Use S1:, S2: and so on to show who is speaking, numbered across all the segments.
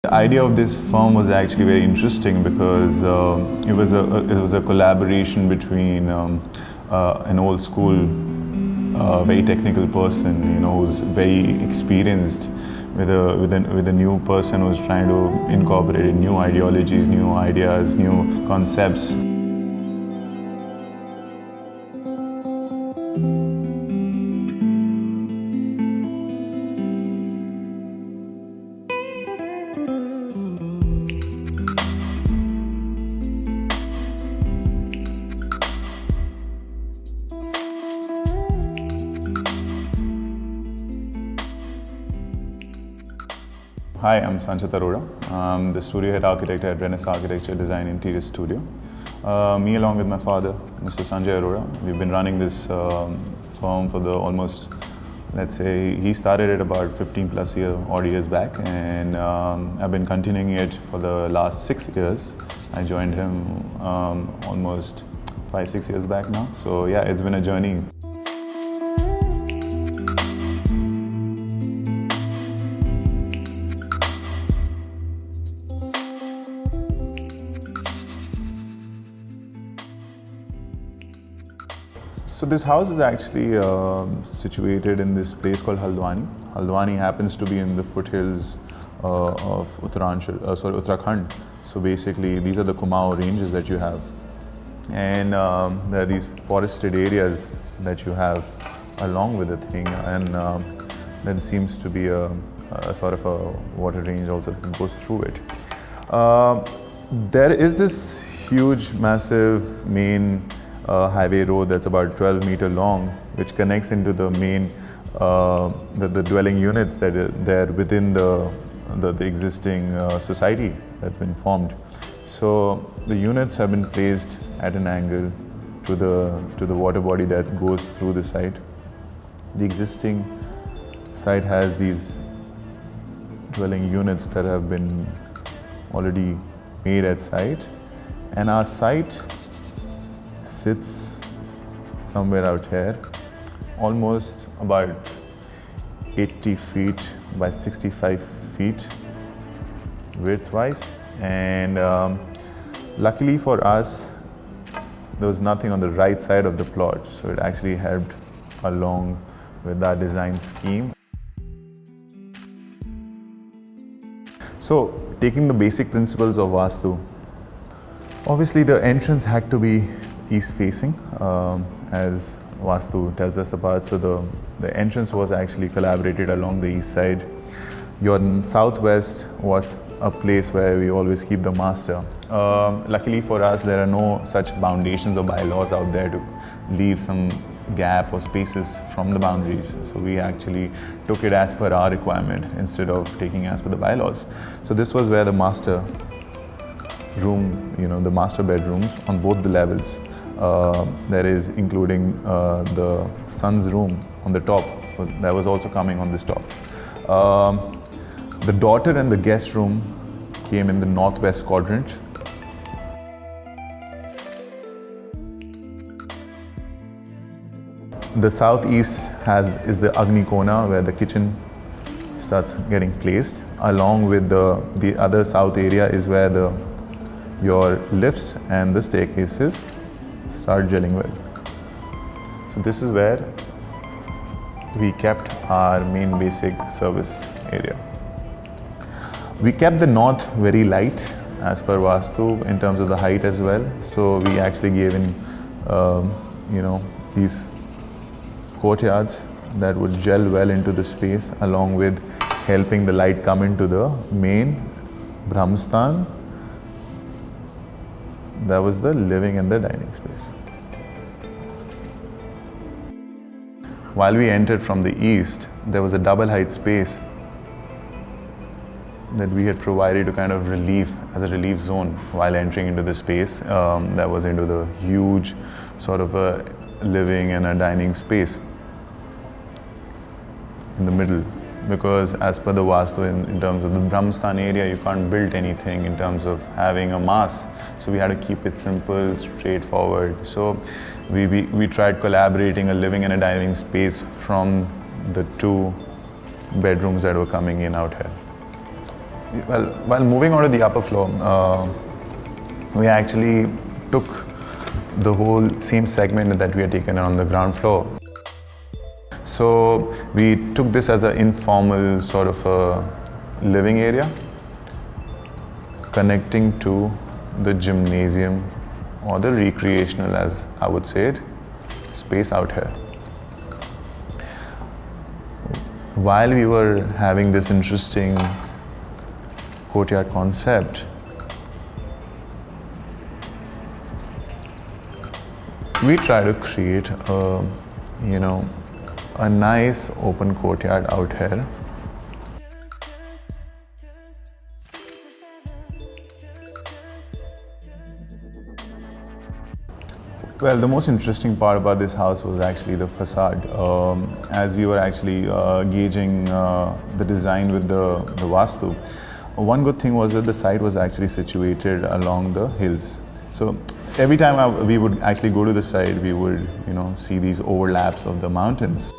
S1: The idea of this firm was actually very interesting because it was a collaboration between an old school, very technical person, who's very experienced, with a new person who's trying to incorporate new ideologies, new ideas, new concepts. Hi, I'm Sanchit Arora. I'm the studio head architect at Fenesta Architecture Design Interior Studio. Me along with my father, Mr. Sanchit Arora, we've been running this firm for almost, let's say, he started it about 15 plus odd years back, and I've been continuing it for the last 6 years. I joined him almost 5-6 years back now. So yeah, it's been a journey. So this house is actually situated in this place called Haldwani. Haldwani happens to be in the foothills of Uttarakhand. So basically, these are the Kumaon ranges that you have, and there are these forested areas that you have along with the thing, and there seems to be a sort of a water range also that goes through it. There is this huge, massive main highway road that's about 12 meter long, which connects into the main the dwelling units that are there within the existing society that's been formed. So the units have been placed at an angle to the water body that goes through the site. The existing site has these dwelling units that have been already made at site, and our site sits somewhere out here, almost about 80 feet by 65 feet width-wise, and luckily for us, there was nothing on the right side of the plot, so it actually helped along with our design scheme. So, taking the basic principles of Vastu, obviously the entrance had to be east facing, as Vastu tells us apart. So the entrance was actually collaborated along the east side. Your southwest was a place where we always keep the master. Luckily for us, there are no such foundations or bylaws out there to leave some gap or spaces from the boundaries. So we actually took it as per our requirement instead of taking as per the bylaws. So this was where the master room, the master bedrooms on both the levels. There is including the son's room on the top, that was also coming on this top. The daughter and the guest room came in the northwest quadrant. The southeast is the Agni Kona, where the kitchen starts getting placed. Along with the other south area is where your lifts and the staircases start gelling well. So this is where we kept our main basic service area. We kept the north very light as per Vastu in terms of the height as well. So we actually gave in, these courtyards that would gel well into the space, along with helping the light come into the main Brahmasthan. That was the living and the dining space. While we entered from the east, there was a double height space that we had provided to kind of as a relief zone while entering into the space that was into the huge sort of a living and a dining space in the middle. Because as per the Vastu, in terms of the Brahmasthan area, you can't build anything in terms of having a mass. So we had to keep it simple, straightforward. So we tried collaborating a living and a dining space from the two bedrooms that were coming in out here. Well, while moving on to the upper floor, we actually took the whole same segment that we had taken on the ground floor. So we took this as an informal sort of a living area connecting to the gymnasium or the recreational, as I would say it, space out here. While we were having this interesting courtyard concept, we try to create a nice open courtyard out here. Well, the most interesting part about this house was actually the facade. As we were actually gauging the design with the Vastu, one good thing was that the site was actually situated along the hills. So every time we would actually go to the site, we would see these overlaps of the mountains.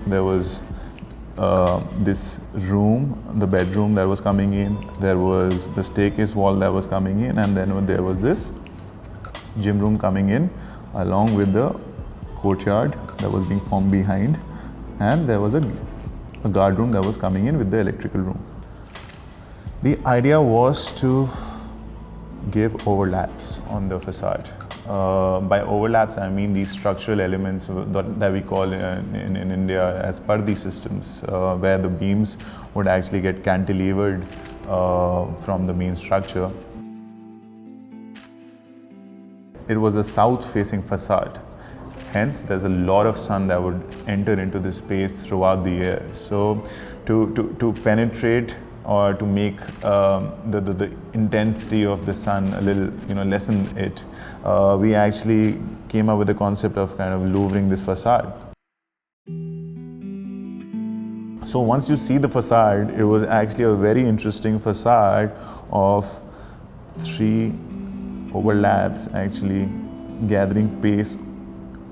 S1: There was this room, the bedroom that was coming in, there was the staircase wall that was coming in, and then there was this gym room coming in along with the courtyard that was being formed behind, and there was a guard room that was coming in with the electrical room. The idea was to give overlaps on the facade. By overlaps, I mean these structural elements that we call in India as pardi systems, where the beams would actually get cantilevered from the main structure. It was a south-facing facade. Hence, there's a lot of sun that would enter into the space throughout the year. So, to penetrate or to make the intensity of the sun a little, lessen it, we actually came up with the concept of kind of louvering this facade. So once you see the facade, it was actually a very interesting facade of 3 overlaps actually gathering pace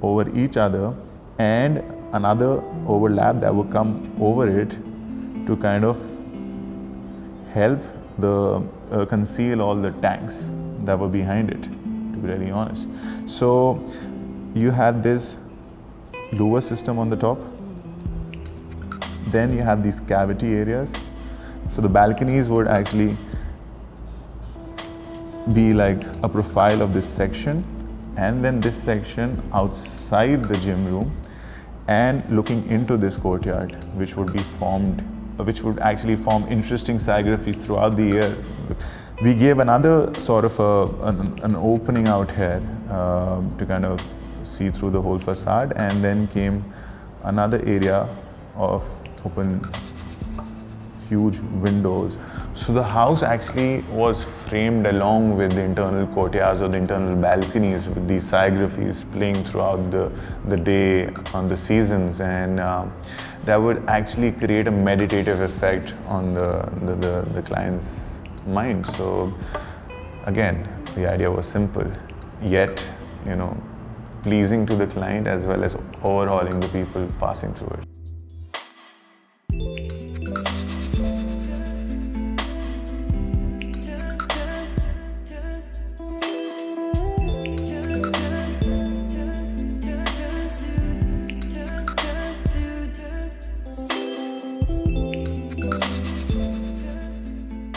S1: over each other, and another overlap that would come over it to kind of help conceal all the tanks that were behind it, to be really honest. So you had this lower system on the top, then you had these cavity areas. So the balconies would actually be like a profile of this section, and then this section outside the gym room and looking into this courtyard, which would actually form interesting scenographies throughout the year. We gave another sort of an opening out here to kind of see through the whole facade, and then came another area of open huge windows. So the house actually was framed along with the internal courtyards or the internal balconies with these scenographies playing throughout the day on the seasons, and that would actually create a meditative effect on the client's mind. So again, the idea was simple, yet pleasing to the client as well as overhauling the people passing through it.